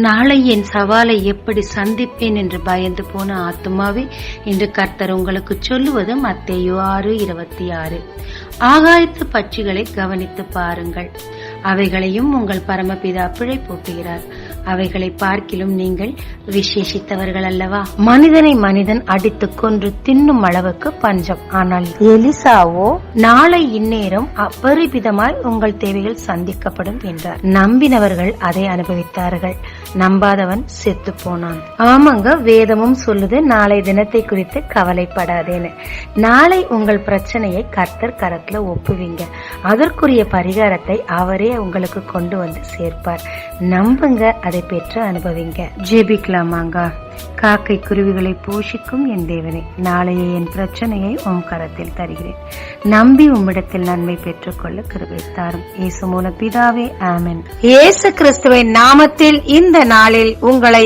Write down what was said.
நாளை என் சவாலை எப்படி சந்திப்பேன் என்று பயந்து போன ஆத்துமாவே, இன்று கர்த்தர் உங்களுக்கு சொல்லுவது மத்தேயு 6:26. ஆகாயத்து பட்சிகளை கவனித்து பாருங்கள், அவைகளையும் உங்கள் பரமபிதா பிழை போட்டுகிறார். அவைகளை பார்க்கிலும் நீங்கள் விசேஷித்தவர்கள் அல்லவா? மனிதனை மனிதன் அடித்துக் கொன்று தின்னும் அளவுக்கு பஞ்சம். ஆனால் எலிசாவோ, நாளை இந்நேரம் அபரிபிதமாய் உங்கள் தேவைகள் சந்திக்கப்படும் என்றார். நம்பினவர்கள் அதை அனுபவித்தார்கள், நம்பாதவன் செத்து போனான். ஆமாங்க, வேதமும் சொல்லுது நாளை தினத்தை குறித்து கவலைப்படாதேன்னு. நாளை உங்கள் பிரச்சனையை கர்த்தர் கரத்துல ஒப்புவீங்க, அதற்குரிய பரிகாரத்தை அவரே உங்களுக்கு கொண்டு வந்து சேர்ப்பார். நம்புங்க, அதை பெற்று அனுபவிங்க. ஜெபிக்கலாமாங்க. காக்கை குருவிகளை போஷிக்கும் என் தேவனே, நாளைய என் பிரச்சனையை உம் கரத்தில் தருகிறேன். நம்பி உம்மிடத்தில் நன்மை பெற்றுக்கொள்ள கிருபை தாரும். இயேசு மூல பிதாவே, ஆமென். இயேசு கிறிஸ்துவின் நாமத்தில் இந்த நாளில் உங்களை